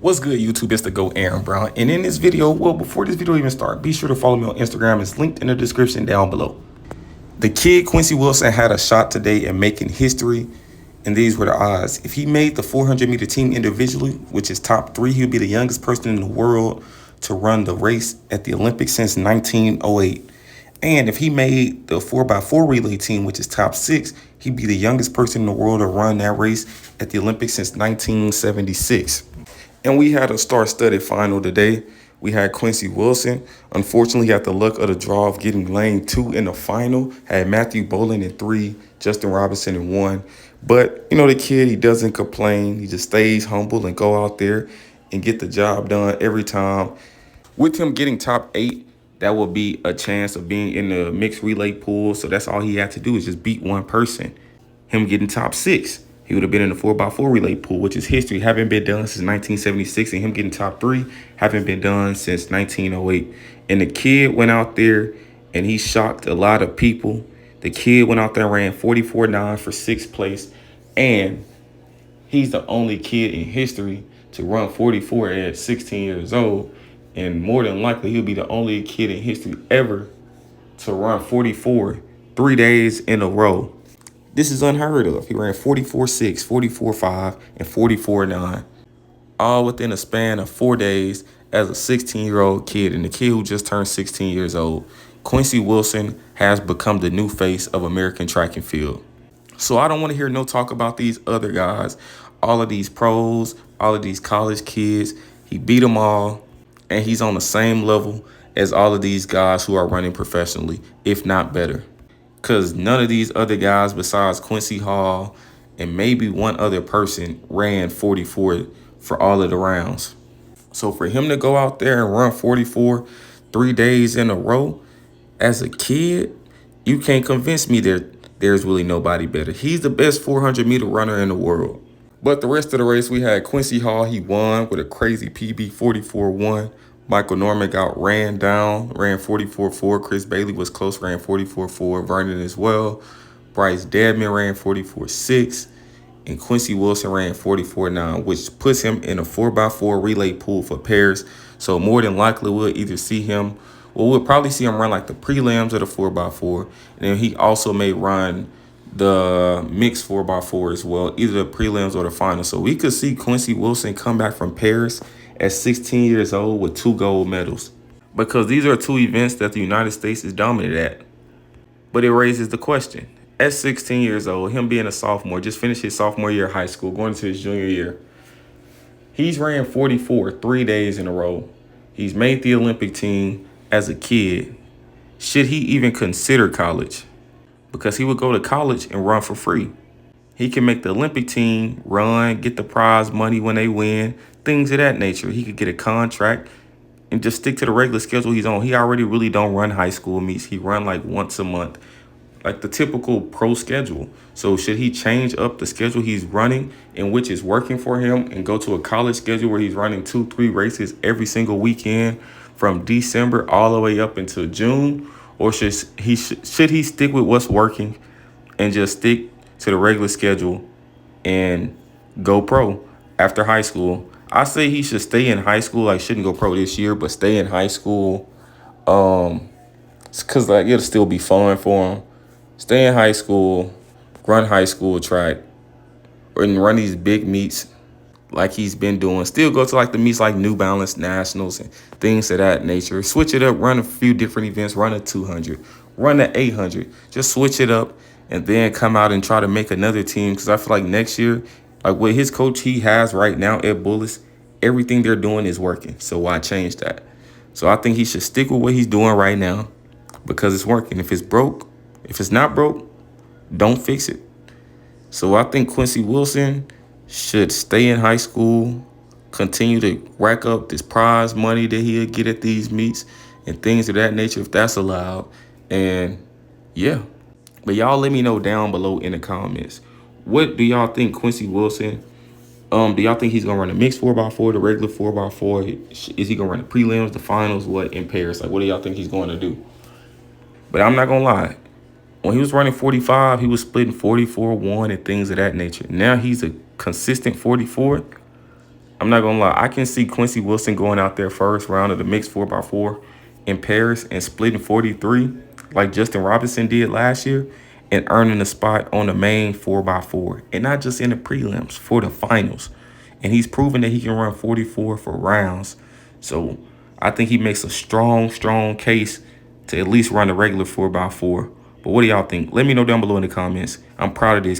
What's good, YouTube? It's the GOAT Aaron Brown. And in this video, well, before this video even starts, be sure to follow me on Instagram. It's linked in the description down below. The kid, Quincy Wilson, had a shot today at making history, and these were the odds. If he made the 400-meter team individually, which is top 3, he would be the youngest person in the world to run the race at the Olympics since 1908. And if he made the 4x4 relay team, which is top 6, he'd be the youngest person in the world to run that race at the Olympics since 1976. And we had a star-studded final today. We had Quincy Wilson. Unfortunately, he had the luck of the draw of getting lane 2 in the final. Had Matthew Boland in 3, Justin Robinson in 1. But, you know, the kid, he doesn't complain. He just stays humble and go out there and get the job done every time. With him getting top 8, that will be a chance of being in the mixed relay pool. So that's all he had to do is just beat one person. Him getting top 6. He would have been in the 4x4 relay pool, which is history. Haven't been done since 1976. And him getting top 3 haven't been done since 1908. And the kid went out there and he shocked a lot of people. The kid went out there and ran 44.9 for 6th place. And he's the only kid in history to run 44 at 16 years old. And more than likely, he'll be the only kid in history ever to run 44 3 days in a row. This is unheard of. He ran 44.6, 44.5, and 44.9, all within a span of 4 days as a 16-year-old kid, and the kid who just turned 16 years old. Quincy Wilson has become the new face of American track and field. So I don't want to hear no talk about these other guys, all of these pros, all of these college kids. He beat them all, and he's on the same level as all of these guys who are running professionally, if not better. Because none of these other guys besides Quincy Hall and maybe one other person ran 44 for all of the rounds. So for him to go out there and run 44 3 days in a row as a kid, you can't convince me there's really nobody better. He's the best 400-meter runner in the world. But the rest of the race, we had Quincy Hall. He won with a crazy PB 44.1. Michael Norman got ran down, ran 44.4. Chris Bailey was close, ran 44.4. Vernon as well. Bryce Dedman ran 44.6. And Quincy Wilson ran 44.9, which puts him in a 4x4 relay pool for pairs. So more than likely, we'll either see him, well, we'll probably see him run like the prelims of the 4x4. And then he also may run the mixed 4x4 as well, either the prelims or the final. So we could see Quincy Wilson come back from Paris at 16 years old with 2 gold medals, because these are 2 events that the United States is dominant at. But it raises the question, at 16 years old, him being a sophomore, just finished his sophomore year of high school, going into his junior year, he's ran 44 3 days in a row. He's made the Olympic team as a kid. Should he even consider college? Because he would go to college and run for free. He can make the Olympic team, run, get the prize money when they win, things of that nature. He could get a contract and just stick to the regular schedule he's on. He already really don't run high school meets. He run like once a month, like the typical pro schedule. So should he change up the schedule he's running, in which is working for him, and go to a college schedule where he's running 2-3 races every single weekend from December all the way up until June? Or should he stick with what's working and just stick to the regular schedule and go pro after high school? I say he should stay in high school. Like, shouldn't go pro this year, but stay in high school. Because like it'll still be fun for him. Stay in high school, run high school track, and run these big meets like he's been doing. Still go to like the meets like New Balance Nationals and things of that nature. Switch it up, run a few different events, run a 200, run a 800. Just switch it up and then come out and try to make another team. Because I feel like next year, like with his coach he has right now at Bullis, everything they're doing is working. So why change that? So I think he should stick with what he's doing right now because it's working. If it's broke, if it's not broke, don't fix it. So I think Quincy Wilson should stay in high school, continue to rack up this prize money that he'll get at these meets and things of that nature, if that's allowed. And yeah, but y'all let me know down below in the comments. What do y'all think Quincy Wilson, do y'all think he's going to run a mixed 4x4, the regular 4x4? Is he going to run the prelims, the finals, what, in Paris? Like, what do y'all think he's going to do? But I'm not going to lie. When he was running 45, he was splitting 44-1 and things of that nature. Now he's a consistent 44. I'm not gonna lie, I can see Quincy Wilson going out there first round of the mixed 4x4 in Paris and splitting 43 like Justin Robinson did last year and earning a spot on the main 4x4 and not just in the prelims, for the finals. And he's proven that he can run 44 for rounds. So I think he makes a strong case to at least run the regular 4x4. But what do y'all think? Let me know down below in the comments. I'm proud of this kid.